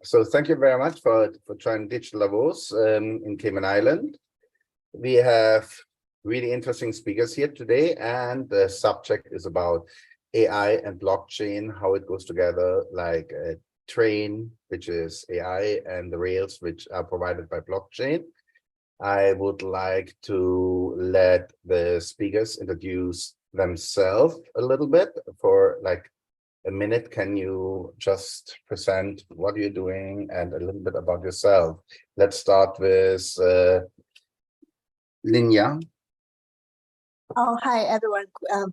So thank you very much for joining Digital Davos in Cayman Island. We have really interesting speakers here today, and the subject is about AI and blockchain, how it goes together, like a train, which is AI, and the rails, which are provided by blockchain. I would like to let the speakers introduce themselves a little bit for like a minute. Can you just present what you're doing and a little bit about yourself? Let's start with Linjia. Oh, hi, everyone.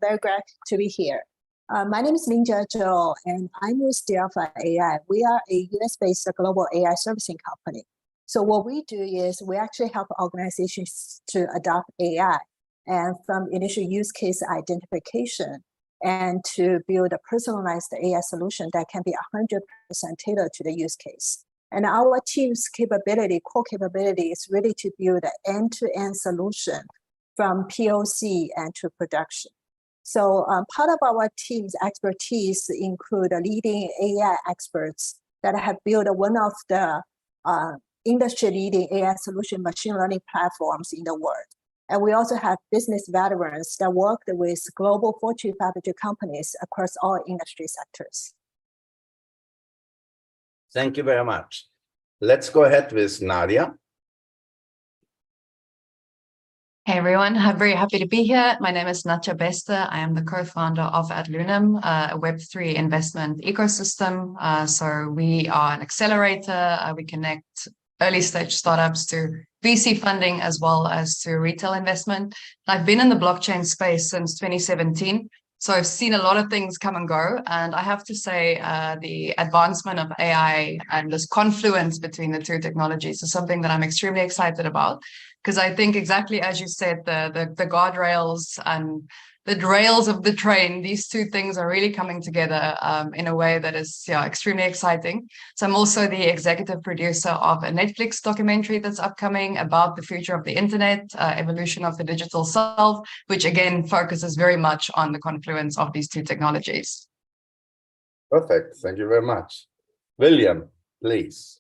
Very glad to be here. My name is Linjia Zhou, and I'm with Dialpha.ai. We are a US-based global AI servicing company. So what we do is we actually help organizations to adopt AI, and from initial use case identification and to build a personalized AI solution that can be 100% tailored to the use case. And our team's capability, core capability, is really to build an end-to-end solution from POC and to production. So part of our team's expertise include leading AI experts that have built one of the industry-leading AI solution machine learning platforms in the world. And we also have business veterans that worked with global Fortune 500 companies across all industry sectors. Thank you very much. Let's go ahead with Nadja. Hey everyone, I'm very happy to be here. My name is Nadja Bester. I am the co-founder of AdLunam, a Web3 investment ecosystem. So we are an accelerator. We connect early stage startups to VC funding as well as to retail investment. I've been in the blockchain space since 2017. So I've seen a lot of things come and go. And I have to say the advancement of AI and this confluence between the two technologies is something that I'm extremely excited about. Because I think exactly as you said, the guardrails and the rails of the train, these two things are really coming together in a way that is extremely exciting. So I'm also the executive producer of a Netflix documentary that's upcoming about the future of the internet, evolution of the digital self, which again focuses very much on the confluence of these two technologies. Perfect. Thank you very much. William, please.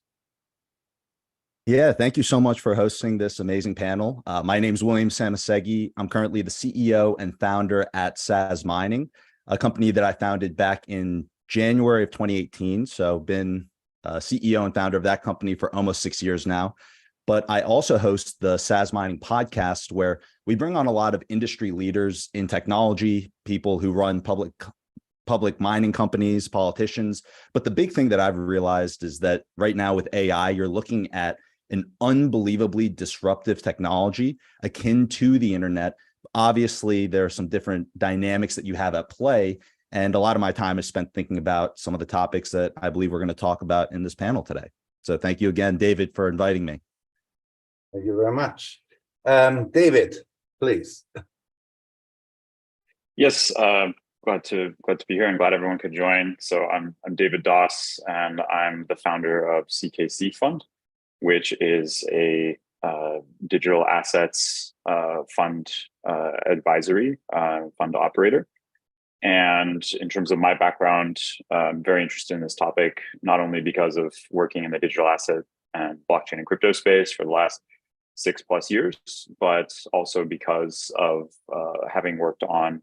Yeah, thank you so much for hosting this amazing panel. My name is William Szamosszegi. I'm currently the CEO and founder at Sazmining, a company that I founded back in January of 2018. So been CEO and founder of that company for almost 6 years now. But I also host the Sazmining podcast, where we bring on a lot of industry leaders in technology, people who run public mining companies, politicians. But the big thing that I've realized is that right now with AI, you're looking at an unbelievably disruptive technology akin to the internet. Obviously, there are some different dynamics that you have at play. And a lot of my time is spent thinking about some of the topics that I believe we're going to talk about in this panel today. So thank you again, David, for inviting me. Thank you very much. David, please. Yes, glad to be here and glad everyone could join. So I'm David Doss, and I'm the founder of CKC.Fund, which is a digital assets fund advisory fund operator. And in terms of my background, I'm very interested in this topic, not only because of working in the digital asset and blockchain and crypto space for the last 6+ years, but also because of having worked on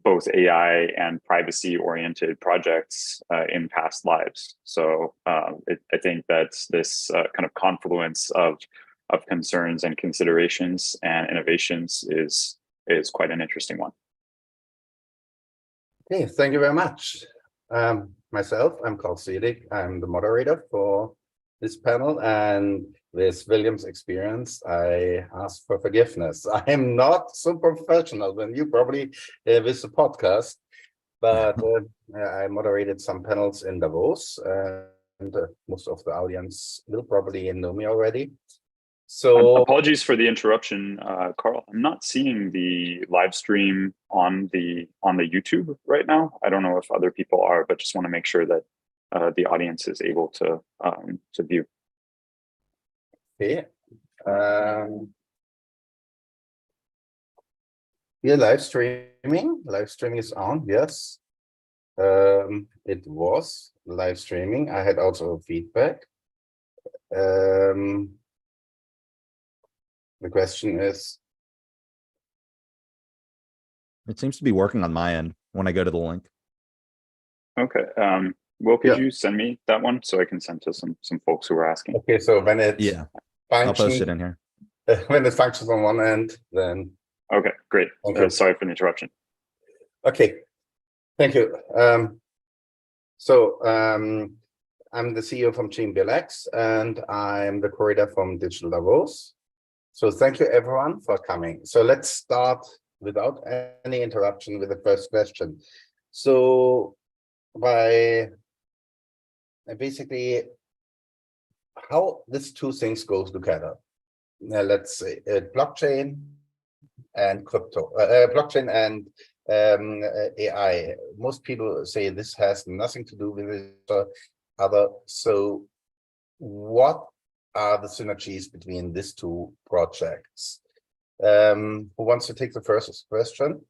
both AI and privacy-oriented projects in past lives. So I think that this kind of confluence of concerns and considerations and innovations is quite an interesting one. Okay, thank you very much. Myself, I'm Karl Seelig. I'm the moderator for this panel, and with William's experience, I ask for forgiveness. I am not so professional when you probably with the podcast, but I moderated some panels in Davos, and most of the audience will probably know me already. So apologies for the interruption, Karl. I'm not seeing the live stream on the YouTube right now. I don't know if other people are, but just want to make sure that the audience is able to view. Okay. Yeah, live streaming. Live streaming is on. Yes. it was live streaming. I had also feedback. The question is, It seems to be working on my end when I go to the link. Okay. Will, could Yeah. you send me that one so I can send to some folks who are asking? okay, so when it I'll post it functions, in here. when it functions on one end, then Okay, great. Okay. Sorry for the interruption. okay, thank you. I'm the CEO from ChainBLX, and I'm the curator from Digital Davos. So thank you everyone for coming. So let's start without any interruption with the first question. So by basically how these two things go together. Now let's say blockchain and crypto, blockchain and AI. Most people say this has nothing to do with each other. So what are the synergies between these two projects? Who wants to take the first question?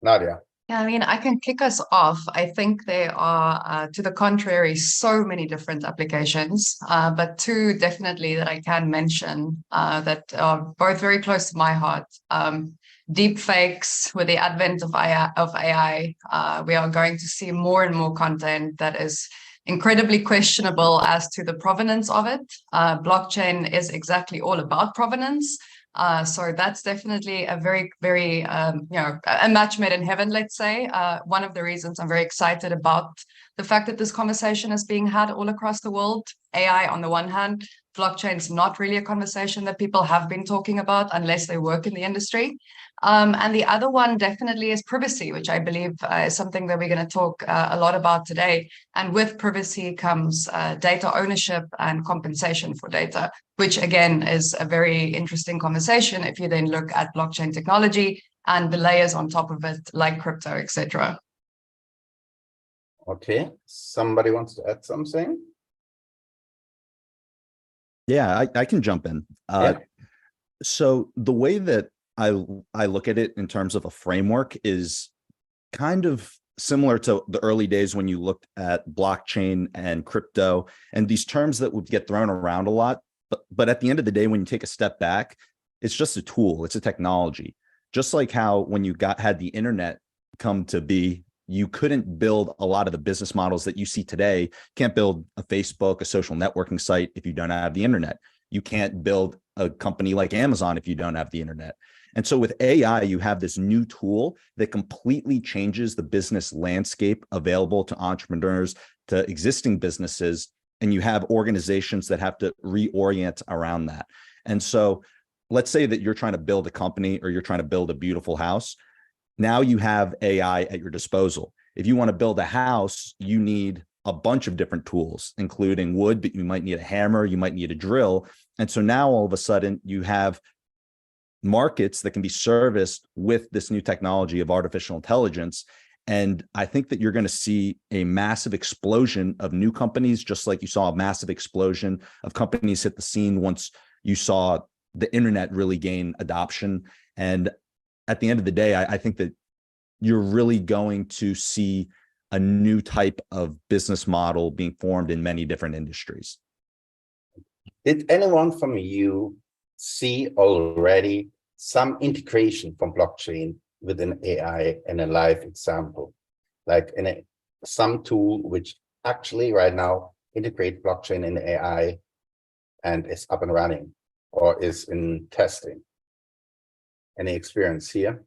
Nadja. Yeah, I mean, I can kick us off. I think there are, to the contrary, so many different applications, but two definitely that I can mention that are both very close to my heart. Deep fakes. With the advent of AI, we are going to see more and more content that is incredibly questionable as to the provenance of it. Blockchain is exactly all about provenance. So that's definitely a very, very, a match made in heaven, let's say. One of the reasons I'm very excited about the fact that this conversation is being had all across the world. AI on the one hand, blockchain is not really a conversation that people have been talking about unless they work in the industry. And the other one definitely is privacy, which I believe is something that we're going to talk a lot about today. And with privacy comes data ownership and compensation for data, which again is a very interesting conversation if you then look at blockchain technology and the layers on top of it, like crypto, etc. Okay, somebody wants to add something? Yeah, I can jump in. So the way that I look at it in terms of a framework is kind of similar to the early days when you looked at blockchain and crypto and these terms that would get thrown around a lot. But at the end of the day, when you take a step back, it's just a tool. It's a technology. Just like how when you had the internet come to be, you couldn't build a lot of the business models that you see today. You can't build a Facebook, a social networking site if you don't have the internet. You can't build a company like Amazon if you don't have the internet. And so with AI, you have this new tool that completely changes the business landscape available to entrepreneurs, to existing businesses, and you have organizations that have to reorient around that. And so let's say that you're trying to build a company or you're trying to build a beautiful house. Now you have AI at your disposal. If you want to build a house, you need a bunch of different tools, including wood, but you might need a hammer, you might need a drill. And so now all of a sudden you have markets that can be serviced with this new technology of artificial intelligence. And I think that you're going to see a massive explosion of new companies, just like you saw a massive explosion of companies hit the scene once you saw the internet really gain adoption. And at the end of the day, I think that you're really going to see a new type of business model being formed in many different industries. Did anyone from you see already some integration from blockchain within AI in a live example, like in some tool which actually right now integrate blockchain and AI and is up and running or is in testing? Any experience here?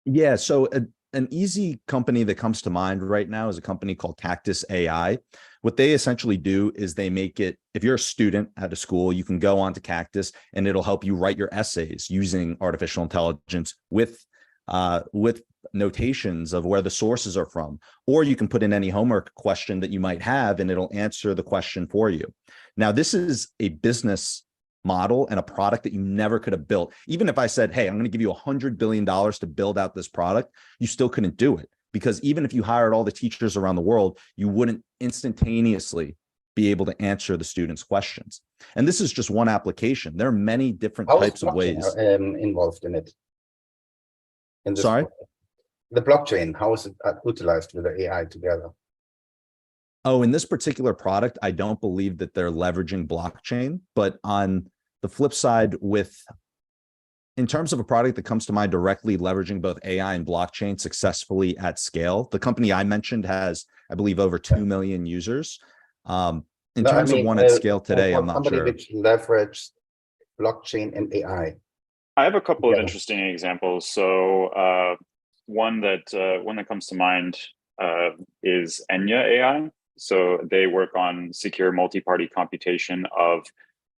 Yeah, so an easy company that comes to mind right now is a company called Cactus.ai. What they essentially do is they make it, if you're a student at a school, you can go onto Cactus and it'll help you write your essays using artificial intelligence with notations of where the sources are from, or you can put in any homework question that you might have and it'll answer the question for you. Now, this is a business model and a product that you never could have built. Even if I said, hey, I'm going to give you $100 billion to build out this product, you still couldn't do it, because even if you hired all the teachers around the world, you wouldn't instantaneously be able to answer the students' questions. And this is just one application. There are many different types of ways involved in it. Sorry? the blockchain, how is it utilized with the AI together? Oh, in this particular product, I don't believe that they're leveraging blockchain, but on the flip side, in terms of a product that comes to mind directly leveraging both AI and blockchain successfully at scale, the company I mentioned has, I believe, over 2 million users. In terms of one at scale today, I'm not sure. Which leverage blockchain and AI. I have a couple of interesting examples. So one that comes to mind is Enya AI. So they work on secure multi-party computation of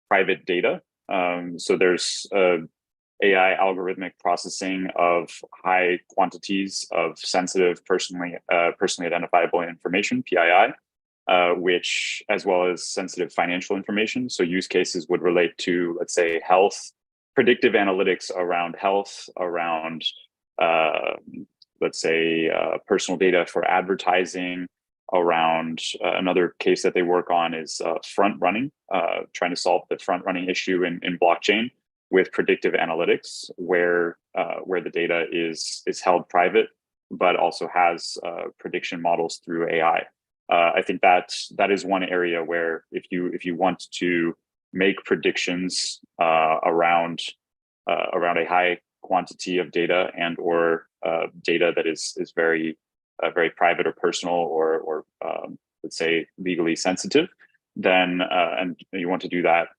private data. So there's AI algorithmic processing of high quantities of sensitive personally identifiable information, PII, which as well as sensitive financial information. So use cases would relate to, let's say, health, predictive analytics around health, around, let's say, personal data for advertising, around another case that they work on is front running, trying to solve the front running issue in blockchain with predictive analytics, where the data is held private, but also has prediction models through AI. I think that is one area where if you want to make predictions around a high quantity of data and or data that is very private or personal or let's say legally sensitive, then and you want to do that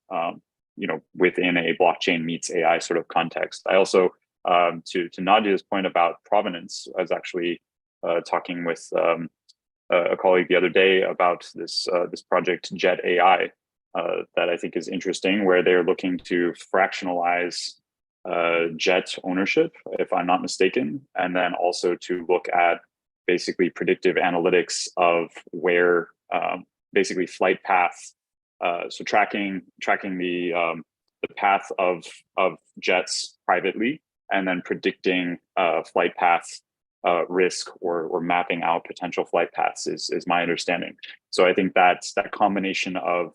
within a blockchain meets AI sort of context. I also to Nadja's point about provenance, I was actually talking with a colleague the other day about this project Jet AI that I think is interesting, where they're looking to fractionalize jet ownership, if I'm not mistaken, and then also to look at basically predictive analytics of where basically flight paths, so tracking the path of jets privately, and then predicting flight paths risk or mapping out potential flight paths is my understanding. So I think that combination of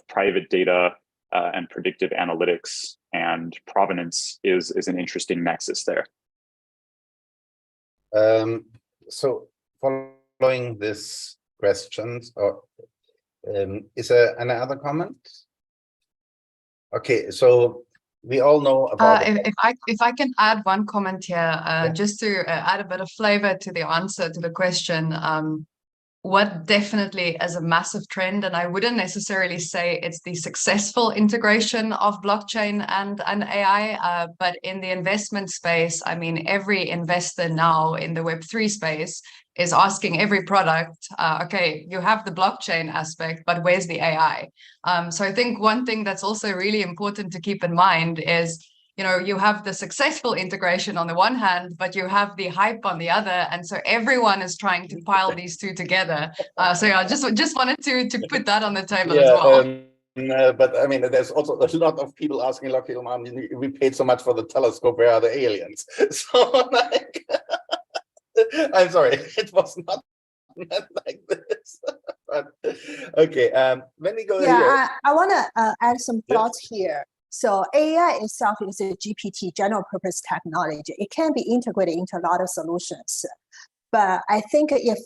private data and predictive analytics and provenance is an interesting nexus there. So following this questions, or is there any other comment? Okay, so we all know about if I can add one comment here, just to add a bit of flavor to the answer to the question. What definitely is a massive trend, and I wouldn't necessarily say it's the successful integration of blockchain and AI, but in the investment space, I mean, every investor now in the Web3 space is asking every product, okay, you have the blockchain aspect, but where's the AI? So I think one thing that's also really important to keep in mind is, you have the successful integration on the one hand, but you have the hype on the other, and so everyone is trying to pile these two together. So yeah, just wanted to put that on the table as well. But I mean, there's also a lot of people asking, "Look, we paid so much for the telescope. Where are the aliens?" So, like, I'm sorry, it was not meant like this. But okay, when we go here, I want to add some thoughts here. So AI itself is a GPT, general purpose technology. It can be integrated into a lot of solutions. But I think if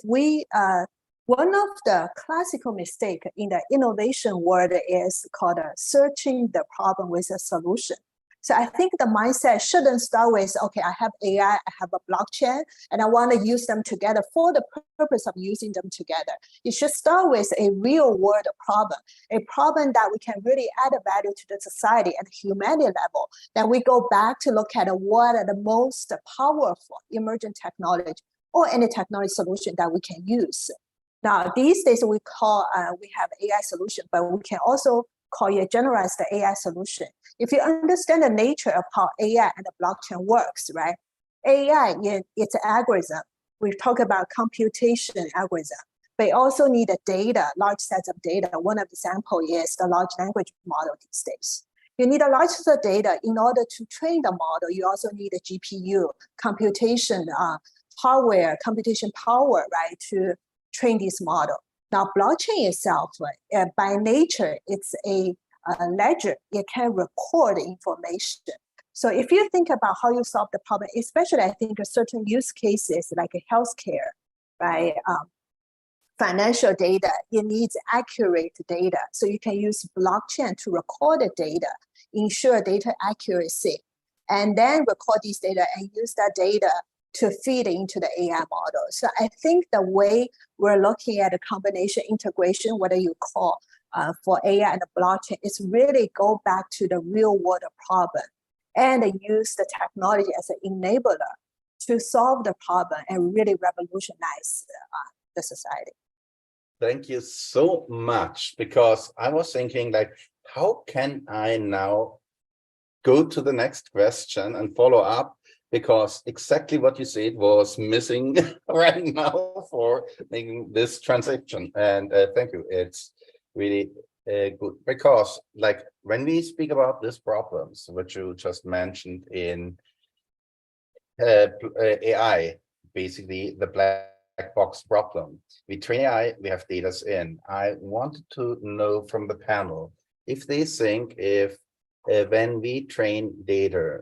one of the classical mistakes in the innovation world is called searching the problem with a solution. So I think the mindset shouldn't start with, okay, I have AI, I have a blockchain, and I want to use them together for the purpose of using them together. It should start with a real world problem, a problem that we can really add a value to the society at the humanity level. Then we go back to look at what are the most powerful emerging technology or any technology solution that we can use. Now, these days we have AI solution, but we can also call it a generalized AI solution. If you understand the nature of how AI and the blockchain works, right? AI, it's an algorithm. We talk about computation algorithm, but you also need a data, large sets of data. One of the example is the large language model these days. You need a large set of data in order to train the model. You also need a GPU, computation power, right, to train this model. Now, blockchain itself, by nature, it's a ledger. It can record information. So if you think about how you solve the problem, especially I think certain use cases like healthcare, right? Financial data, it needs accurate data. So you can use blockchain to record the data, ensure data accuracy, and then record these data and use that data to feed into the AI model. So I think the way we're looking at a combination integration, whether you call for AI and the blockchain, is really go back to the real world problem and use the technology as an enabler to solve the problem and really revolutionize the society. Thank you so much, because I was thinking like, how can I now go to the next question and follow up? Because exactly what you said was missing right now for making this transaction. And thank you. It's really good, because like when we speak about these problems, which you just mentioned in AI, basically the black box problem. We train AI, we have data in. I wanted to know from the panel if they think if when we train data,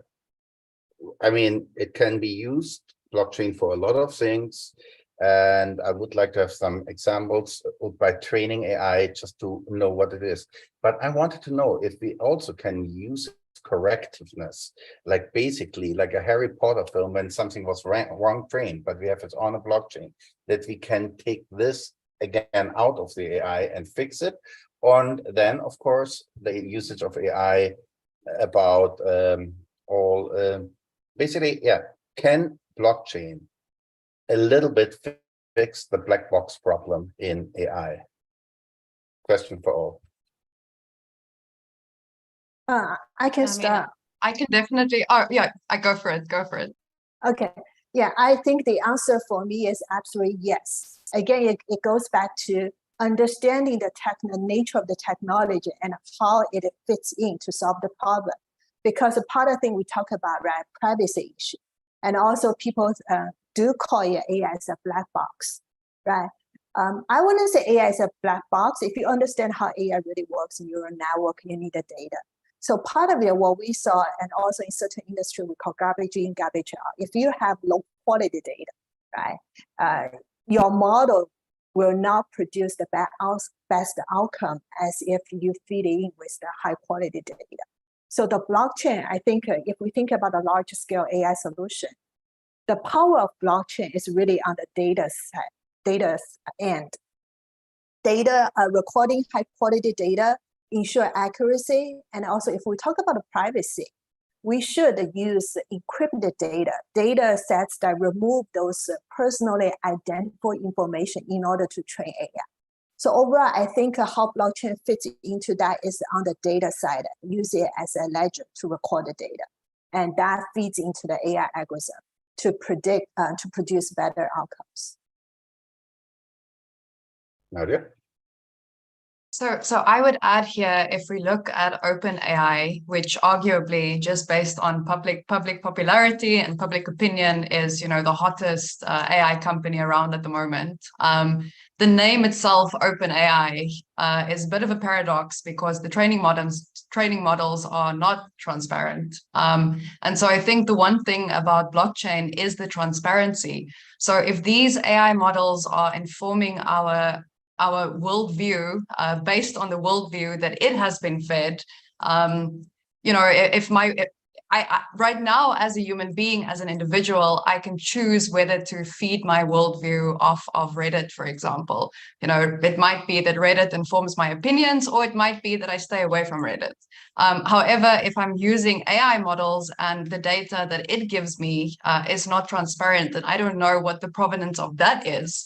I mean, it can be used, blockchain, for a lot of things. And I would like to have some examples by training AI just to know what it is. But I wanted to know if we also can use correctiveness, like basically like a Harry Potter film when something was wrong trained, but we have it on a blockchain, that we can take this again out of the AI and fix it. And then, of course, the usage of AI about basically, yeah, can blockchain a little bit fix the black box problem in AI? Question for all. I can start. I can definitely. Oh, yeah, I go for it. Go for it. Okay. Yeah, I think the answer for me is absolutely yes. Again, it goes back to understanding the nature of the technology and how it fits in to solve the problem. Because a part of the thing we talk about, right, privacy issue, and also people do call it AI as a black box, right? I wouldn't say AI is a black box. If you understand how AI really works in your network, you need the data. So part of it, what we saw, and also in certain industry, we call garbage in, garbage out. If you have low quality data, right, your model will not produce the best outcome as if you feed in with the high quality data. So the blockchain, I think if we think about a large scale AI solution, the power of blockchain is really on the data side, data end. Data, recording high quality data, ensure accuracy. And also if we talk about the privacy, we should use encrypted data sets that remove those personally identifiable information in order to train AI. So overall, I think how blockchain fits into that is on the data side, use it as a ledger to record the data. And that feeds into the AI algorithm to predict, to produce better outcomes. Nadja? So I would add here, if we look at OpenAI, which arguably just based on public popularity and public opinion is, you know, the hottest AI company around at the moment. The name itself, OpenAI, is a bit of a paradox because the training models are not transparent. And so I think the one thing about blockchain is the transparency. So if these AI models are informing our worldview based on the worldview that it has been fed, you know, I right now as a human being, as an individual, I can choose whether to feed my worldview off of Reddit, for example. You know, it might be that Reddit informs my opinions, or it might be that I stay away from Reddit. However, if I'm using AI models and the data that it gives me is not transparent, and I don't know what the provenance of that is,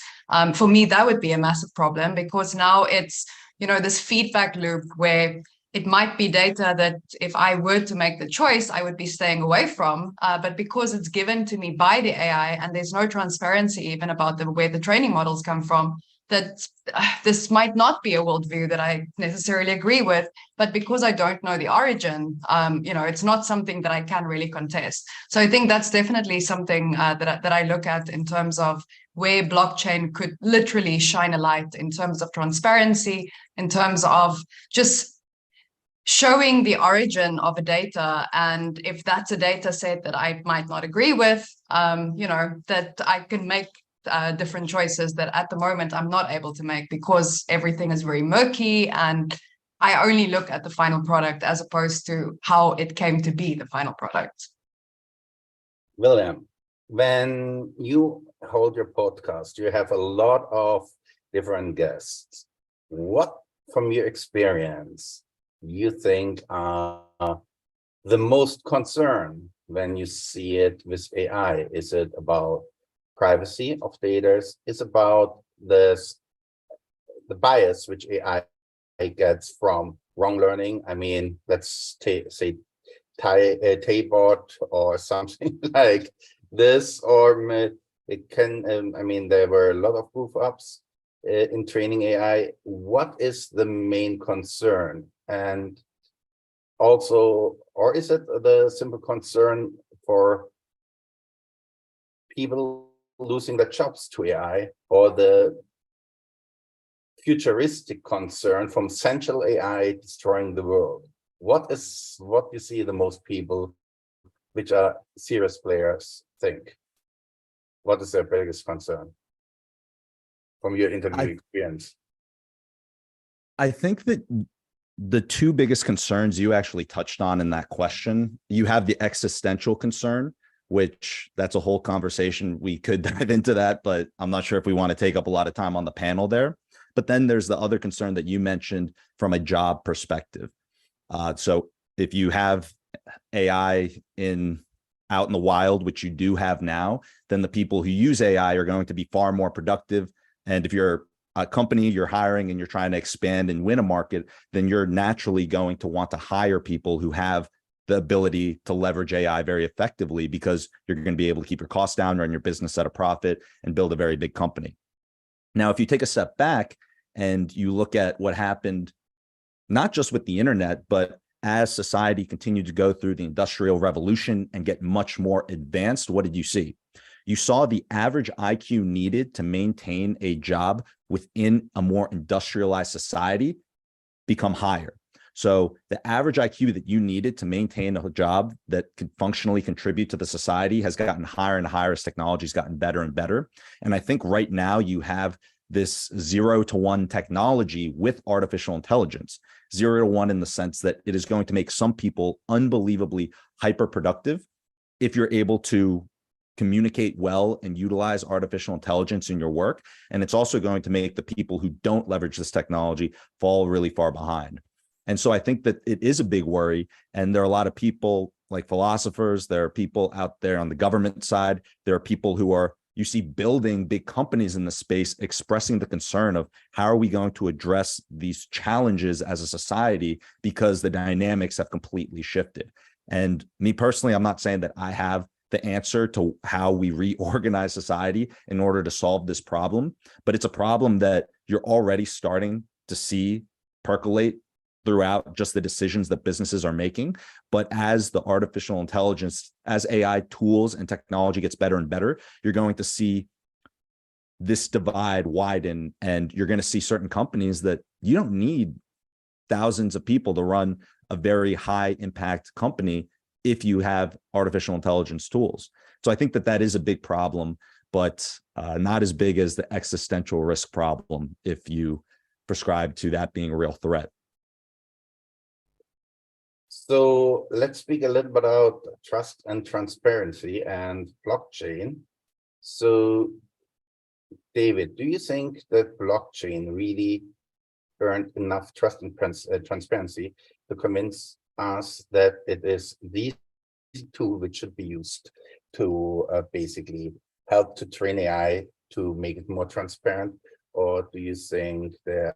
for me, that would be a massive problem, because now it's, you know, this feedback loop where it might be data that if I were to make the choice, I would be staying away from. But because it's given to me by the AI and there's no transparency even about where the training models come from, that this might not be a worldview that I necessarily agree with. But because I don't know the origin, you know, it's not something that I can really contest. So I think that's definitely something that I look at in terms of where blockchain could literally shine a light in terms of transparency, in terms of just showing the origin of a data, and if that's a data set that I might not agree with, that I can make different choices that at the moment I'm not able to make because everything is very murky and I only look at the final product as opposed to how it came to be the final product. William, when you hold your podcast, you have a lot of different guests. What, from your experience, you think are the most concern when you see it with AI? Is it about privacy of data? Is it about the bias which AI gets from wrong learning? I mean, let's say Taybot or something like this, or it can, I mean, there were a lot of proof-ups in training AI. What is the main concern? And also, or is it the simple concern for people losing their jobs to AI, or the futuristic concern from central AI destroying the world? What you see the most people, which are serious players, think? What is their biggest concern from your interview experience? I think that the two biggest concerns you actually touched on in that question, you have the existential concern, which that's a whole conversation. We could dive into that, but I'm not sure if we want to take up a lot of time on the panel there. But then there's the other concern that you mentioned from a job perspective. So if you have AI out in the wild, which you do have now, then the people who use AI are going to be far more productive. And if you're a company, you're hiring and you're trying to expand and win a market, then you're naturally going to want to hire people who have the ability to leverage AI very effectively, because you're going to be able to keep your costs down, run your business at a profit, and build a very big company. Now, if you take a step back and you look at what happened, not just with the internet, but as society continued to go through the Industrial Revolution and get much more advanced, what did you see? You saw the average IQ needed to maintain a job within a more industrialized society become higher. So the average IQ that you needed to maintain a job that could functionally contribute to the society has gotten higher and higher as technology's gotten better and better. And I think right now you have this 0 to 1 technology with artificial intelligence. 0 to 1 in the sense that it is going to make some people unbelievably hyper productive if you're able to communicate well and utilize artificial intelligence in your work. And it's also going to make the people who don't leverage this technology fall really far behind. And so I think that it is a big worry. And there are a lot of people like philosophers, there are people out there on the government side, there are people who are, you see, building big companies in the space expressing the concern of how are we going to address these challenges as a society, because the dynamics have completely shifted. And me personally, I'm not saying that I have the answer to how we reorganize society in order to solve this problem, but it's a problem that you're already starting to see percolate throughout just the decisions that businesses are making. But as the artificial intelligence, as AI tools and technology gets better and better, you're going to see this divide widen, and you're going to see certain companies that you don't need thousands of people to run a very high impact company if you have artificial intelligence tools. So I think that that is a big problem, but not as big as the existential risk problem if you prescribe to that being a real threat. So let's speak a little bit about trust and transparency and blockchain. So David, do you think that blockchain really earned enough trust and transparency to convince us that it is the tool which should be used to basically help to train AI to make it more transparent? Or do you think there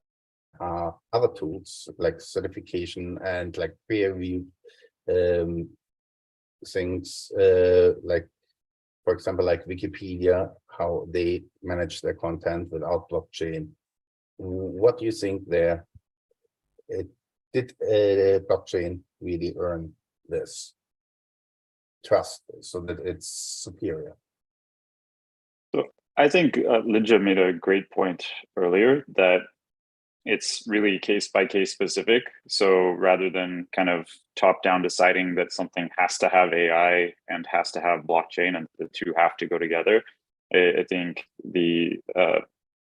are other tools like certification and like peer review things, like, for example, like Wikipedia, how they manage their content without blockchain? What do you think there? Did blockchain really earn this trust so that it's superior? So I think Linjia made a great point earlier that it's really case by case specific. So rather than kind of top down deciding that something has to have AI and has to have blockchain and the two have to go together, I think the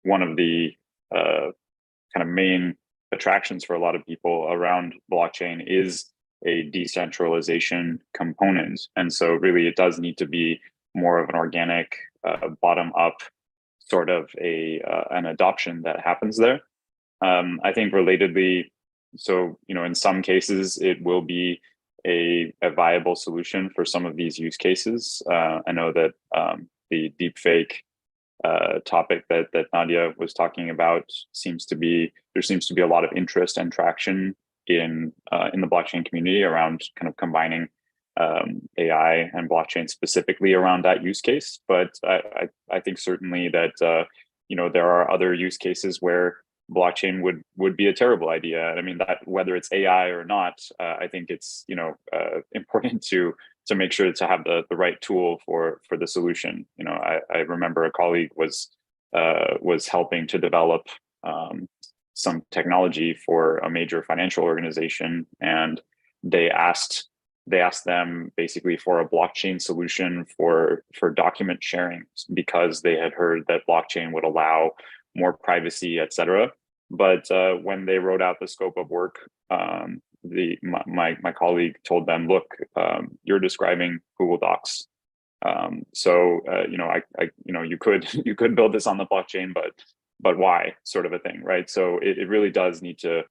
one of the kind of main attractions for a lot of people around blockchain is a decentralization component. And so really it does need to be more of an organic bottom up sort of an adoption that happens there. I think relatedly, so, in some cases it will be a viable solution for some of these use cases. I know that the deepfake topic that Nadja was talking about there seems to be a lot of interest and traction in the blockchain community around kind of combining AI and blockchain specifically around that use case. But I think certainly that there are other use cases where blockchain would be a terrible idea. I mean, that whether it's AI or not, I think it's important to make sure to have the right tool for the solution. I remember a colleague was helping to develop some technology for a major financial organization, and they asked them basically for a blockchain solution for document sharing, because they had heard that blockchain would allow more privacy, etc. But when they wrote out the scope of work, my colleague told them, "Look, you're describing Google Docs. So you could build this on the blockchain, but why?" Sort of a thing, right? So it really does need to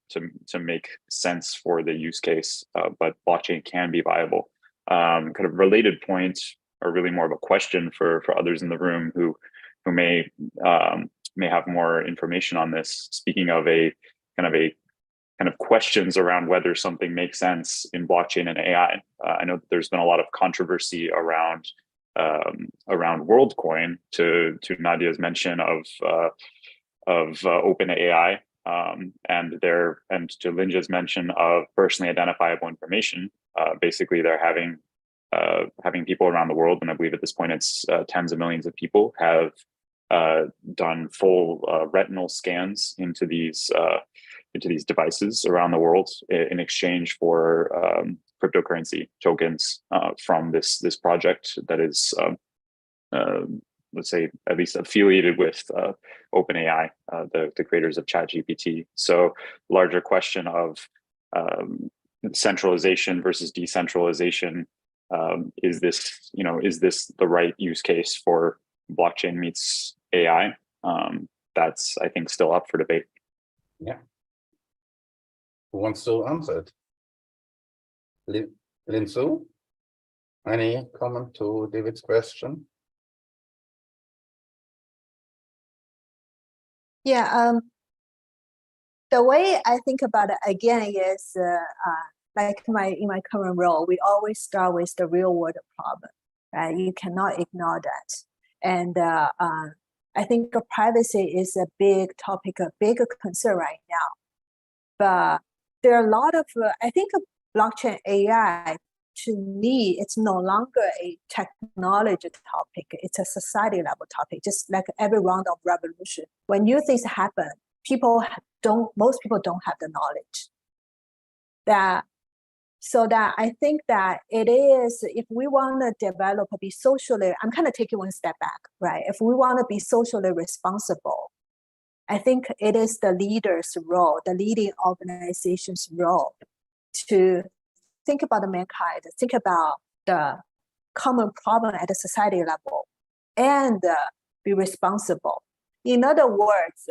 make sense for the use case, but blockchain can be viable. Kind of related points, or really more of a question for others in the room who may have more information on this. Speaking of a kind of questions around whether something makes sense in blockchain and AI. I know there's been a lot of controversy around WorldCoin, to Nadja's mention of OpenAI, and to Linjia's mention of personally identifiable information. Basically, they're having people around the world, and I believe at this point it's tens of millions of people, have done full retinal scans into these devices around the world in exchange for cryptocurrency tokens from this project that is, let's say, at least affiliated with OpenAI, the creators of ChatGPT. So, larger question of centralization versus decentralization. Is this the right use case for blockchain meets AI? That's, I think, still up for debate. Yeah. Who wants to answer it? Linjia, any comment to David's question? Yeah, the way I think about it again is like in my current role, we always start with the real world problem, right? You cannot ignore that. And I think privacy is a big topic, a big concern right now. But there are a lot of, I think blockchain AI, to me, it's no longer a technology topic. It's a society level topic, just like every round of revolution. When new things happen, most people don't have the knowledge. So that I think that it is, if we want to develop, be socially, I'm kind of taking one step back, right? If we want to be socially responsible, I think it is the leader's role, the leading organization's role, to think about the mankind, think about the common problem at the society level, and be responsible. In other words,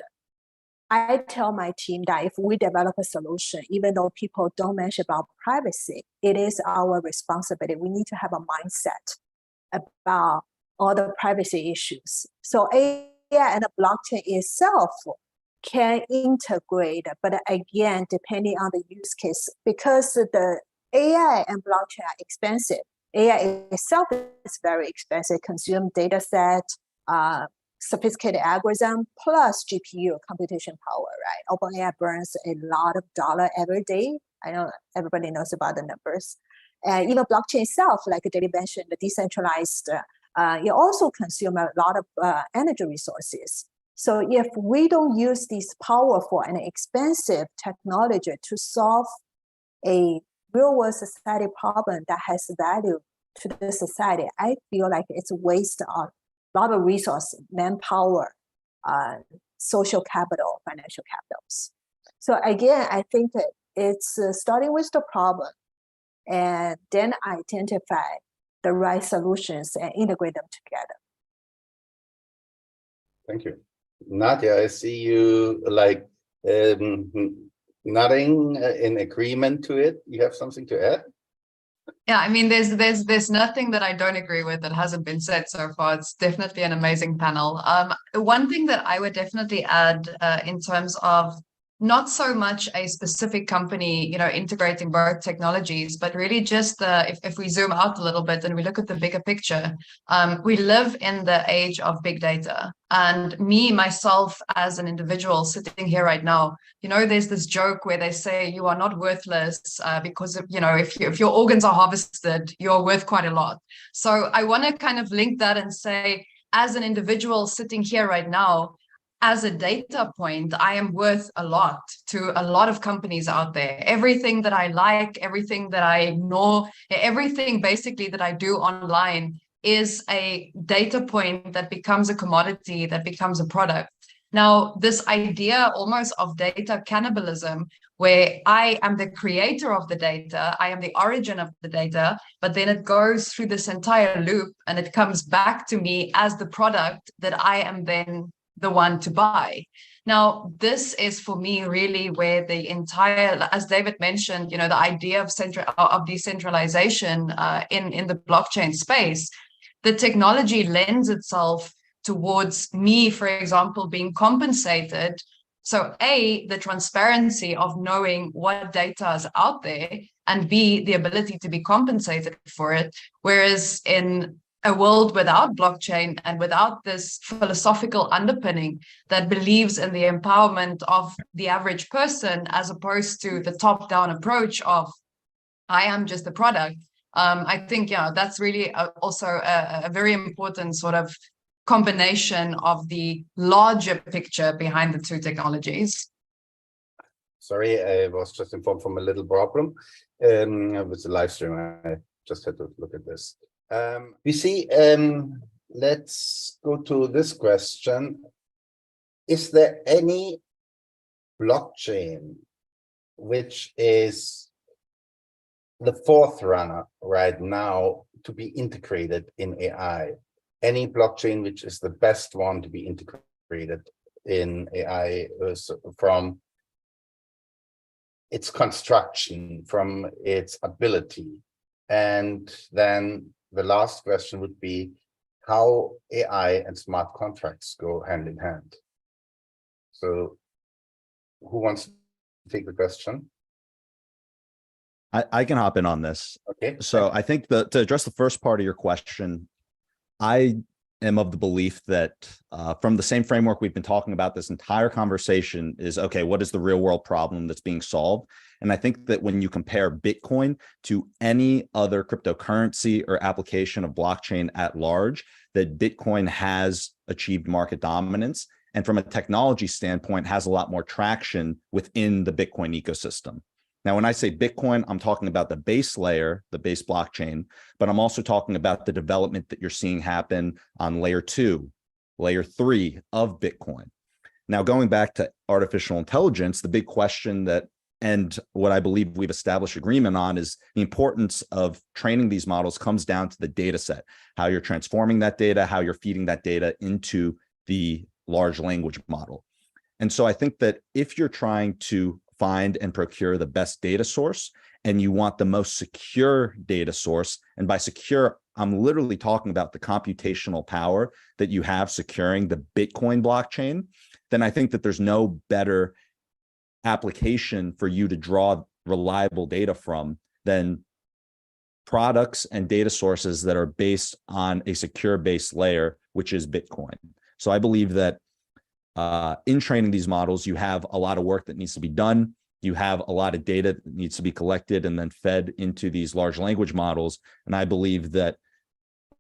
I tell my team that if we develop a solution, even though people don't mention about privacy, it is our responsibility. We need to have a mindset about all the privacy issues. So AI and the blockchain itself can integrate, but again, depending on the use case, because the AI and blockchain are expensive. AI itself is very expensive, consume data set, sophisticated algorithm, plus GPU computation power, right? OpenAI burns a lot of dollar every day. I know everybody knows about the numbers. And even blockchain itself, like David mentioned, the decentralized, it also consumes a lot of energy resources. So if we don't use this powerful and expensive technology to solve a real world society problem that has value to the society, I feel like it's a waste of a lot of resources, manpower, social capital, financial capitals. So again, I think that it's starting with the problem and then identify the right solutions and integrate them together. Thank you. Nadja, I see you like nodding in agreement to it. You have something to add? Yeah, I mean, there's nothing that I don't agree with that hasn't been said so far. It's definitely an amazing panel. One thing that I would definitely add in terms of not so much a specific company, integrating both technologies, but really just if we zoom out a little bit and we look at the bigger picture, we live in the age of big data. And myself, as an individual sitting here right now, there's this joke where they say you are not worthless because if your organs are harvested, you're worth quite a lot. So I want to kind of link that and say, as an individual sitting here right now, as a data point, I am worth a lot to a lot of companies out there. Everything that I like, everything that I ignore, everything basically that I do online is a data point that becomes a commodity, that becomes a product. Now, this idea almost of data cannibalism, where I am the creator of the data, I am the origin of the data, but then it goes through this entire loop and it comes back to me as the product that I am then the one to buy. Now, this is for me really where the entire, as David mentioned, the idea of decentralization in the blockchain space, the technology lends itself towards me, for example, being compensated. So A, the transparency of knowing what data is out there, and B, the ability to be compensated for it. Whereas in a world without blockchain and without this philosophical underpinning that believes in the empowerment of the average person, as opposed to the top-down approach of I am just a product, I think, that's really also a very important sort of combination of the larger picture behind the two technologies. Sorry, I was just informed from a little problem with the live stream. I just had to look at this. We see, let's go to this question. Is there any blockchain which is the forerunner right now to be integrated in AI? Any blockchain which is the best one to be integrated in AI from its construction, from its ability? And then the last question would be how AI and smart contracts go hand in hand. So who wants to take the question? I can hop in on this. Okay. So I think to address the first part of your question, I am of the belief that from the same framework we've been talking about this entire conversation is, okay, what is the real world problem that's being solved? And I think that when you compare Bitcoin to any other cryptocurrency or application of blockchain at large, that Bitcoin has achieved market dominance. And from a technology standpoint, has a lot more traction within the Bitcoin ecosystem. Now, when I say Bitcoin, I'm talking about the base layer, the base blockchain, but I'm also talking about the development that you're seeing happen on layer 2, layer 3 of Bitcoin. Now, going back to artificial intelligence, the big question that, and what I believe we've established agreement on, is the importance of training these models comes down to the data set, how you're transforming that data, how you're feeding that data into the large language model. And so I think that if you're trying to find and procure the best data source, and you want the most secure data source, and by secure, I'm literally talking about the computational power that you have securing the Bitcoin blockchain, then I think that there's no better application for you to draw reliable data from than products and data sources that are based on a secure base layer, which is Bitcoin. So I believe that in training these models, you have a lot of work that needs to be done. You have a lot of data that needs to be collected and then fed into these large language models. And I believe that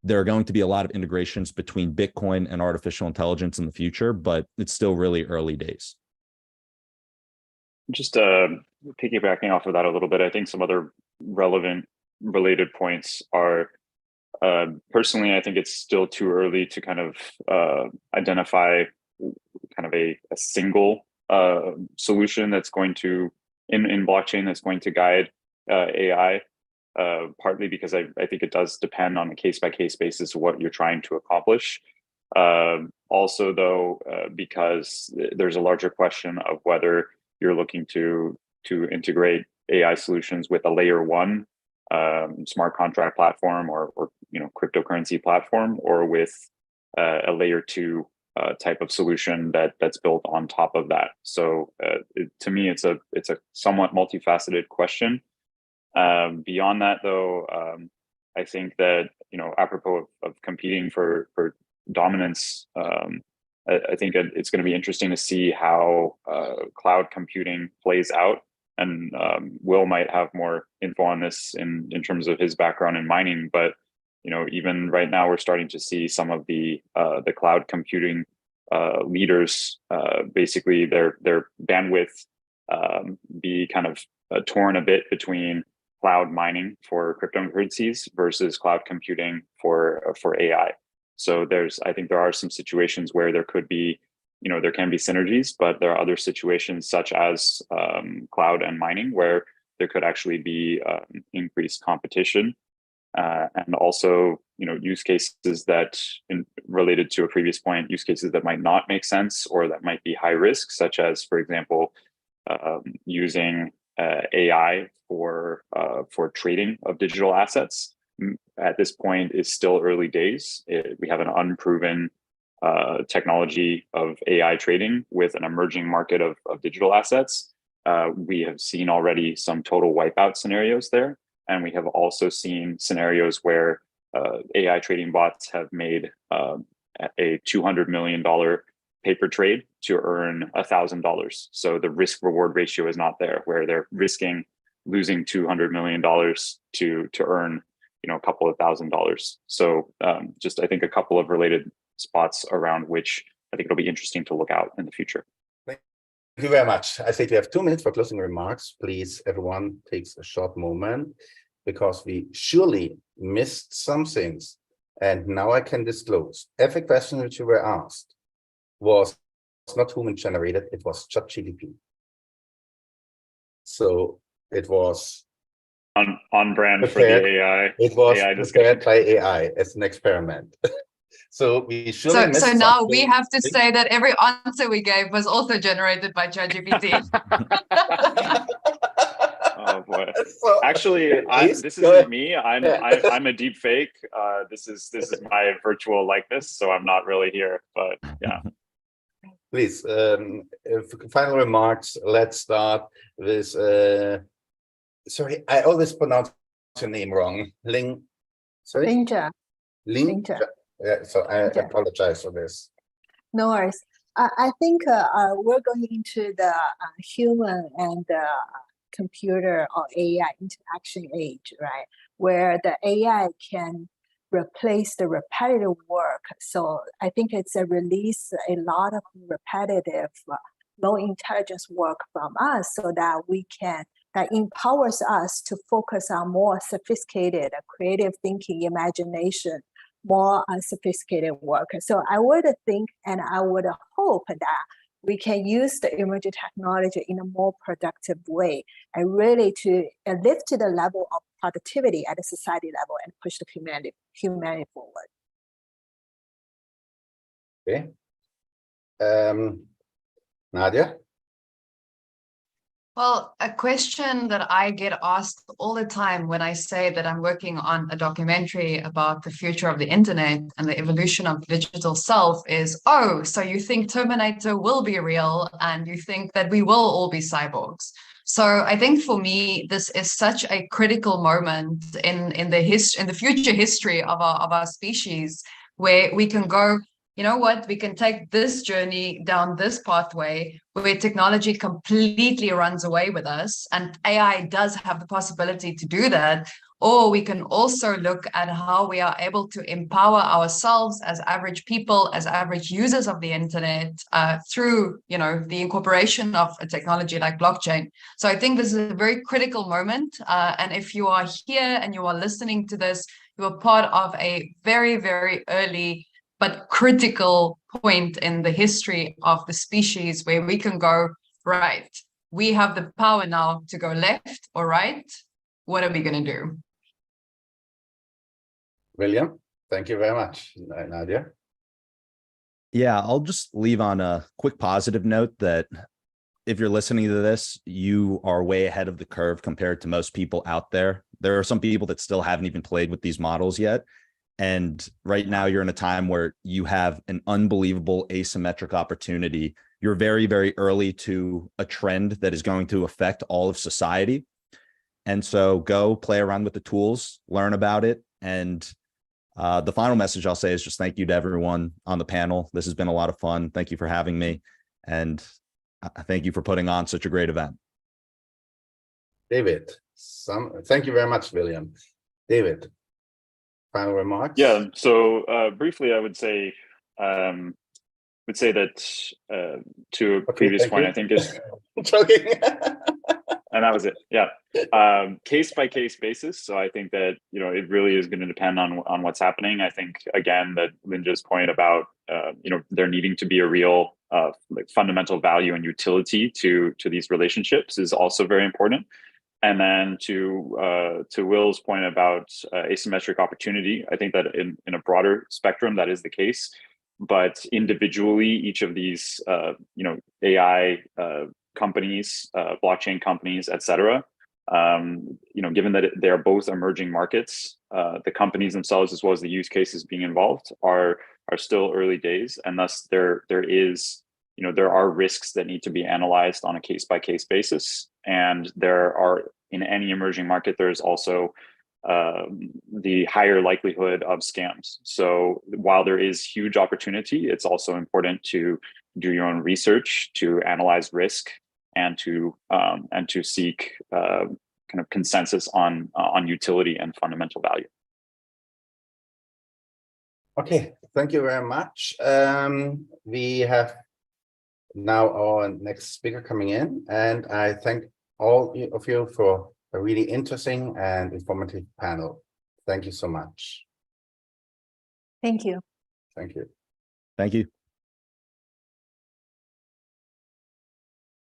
there are going to be a lot of integrations between Bitcoin and artificial intelligence in the future, but it's still really early days. Just piggybacking off of that a little bit, I think some other relevant related points are, personally, I think it's still too early to kind of identify kind of a single solution that's going to, in blockchain, that's going to guide AI, partly because I think it does depend on a case-by-case basis what you're trying to accomplish. Also, though, because there's a larger question of whether you're looking to integrate AI solutions with a layer one smart contract platform or cryptocurrency platform, or with a layer two type of solution that's built on top of that. So to me, it's a somewhat multifaceted question. Beyond that, though, I think that, apropos of competing for dominance, I think it's going to be interesting to see how cloud computing plays out. And Will might have more info on this in terms of his background in mining. But even right now, we're starting to see some of the cloud computing leaders, basically their bandwidth be kind of torn a bit between cloud mining for cryptocurrencies versus cloud computing for AI. So I think there are some situations where there could be, there can be synergies, but there are other situations such as cloud and mining where there could actually be increased competition. And also, use cases that, related to a previous point, use cases that might not make sense or that might be high risk, such as, for example, using AI for trading of digital assets. At this point, is still early days. We have an unproven technology of AI trading with an emerging market of digital assets. We have seen already some total wipeout scenarios there. And we have also seen scenarios where AI trading bots have made a $200 million paper trade to earn $1,000. So the risk reward ratio is not there, where they're risking losing $200 million to earn a couple of $1,000s. So just, I think, a couple of related spots around which I think it'll be interesting to look out in the future. Thank you very much. I think we have 2 minutes for closing remarks. Please, everyone takes a short moment, because we surely missed some things. And now I can disclose every question which you were asked was not human generated, it was ChatGPT. So it was on brand for the AI. It was AI prepared by AI as an experiment. So we surely missed So now something. we have to say that every answer we gave was also generated by ChatGPT. Oh boy! So, actually, this isn't me. I'm a deep fake. This is my virtual likeness, so I'm not really here. But yeah. Please, final remarks. Let's start with. Sorry, I always pronounce your name wrong. Sorry. Linjia. Linjia. Yeah. So I apologize for this. No worries. I think we're going into the human and computer or AI interaction age, right? Where the AI can replace the repetitive work. So I think it's a release a lot of repetitive, low intelligence work from us, so that empowers us to focus on more sophisticated, creative thinking, imagination, more sophisticated work. So I would think, and I would hope that we can use the emerging technology in a more productive way, and really to lift to the level of productivity at a society level and push the humanity forward. Okay. Nadja? Well, a question that I get asked all the time when I say that I'm working on a documentary about the future of the internet and the evolution of the digital self is, oh, so you think Terminator will be real and you think that we will all be cyborgs? So I think for me, this is such a critical moment in the future history of our species, where we can go, you know what, we can take this journey down this pathway where technology completely runs away with us, and AI does have the possibility to do that. Or we can also look at how we are able to empower ourselves as average people, as average users of the internet, through, the incorporation of a technology like blockchain. So I think this is a very critical moment. And if you are here and you are listening to this, you are part of a very, very early but critical point in the history of the species where we can go, right, we have the power now to go left or right. What are we going to do? William, thank you very much. Nadja? Yeah, I'll just leave on a quick positive note that if you're listening to this, you are way ahead of the curve compared to most people out there. There are some people that still haven't even played with these models yet. And right now you're in a time where you have an unbelievable asymmetric opportunity. You're very, very early to a trend that is going to affect all of society. And so go play around with the tools, learn about it. And the final message I'll say is just thank you to everyone on the panel. This has been a lot of fun. Thank you for having me. And thank you for putting on such a great event. David, thank you very much, William. David, final remarks? Yeah, so briefly, I would say that to a previous point, I think is joking. And that was it. Yeah, case by case basis. So I think that it really is going to depend on what's happening. I think again that Linjia's point about there needing to be a real fundamental value and utility to these relationships is also very important. And then to Will's point about asymmetric opportunity, I think that in a broader spectrum that is the case. But individually, each of these AI companies, blockchain companies, et cetera, given that they are both emerging markets, the companies themselves as well as the use cases being involved are still early days, and thus there are risks that need to be analyzed on a case by case basis. And there are, in any emerging market, there's also the higher likelihood of scams. So while there is huge opportunity, it's also important to do your own research, to analyze risk, and to seek kind of consensus on utility and fundamental value. Okay, thank you very much. We have now our next speaker coming in, and I thank all of you for a really interesting and informative panel. Thank you so much. Thank you. Thank you. Thank you.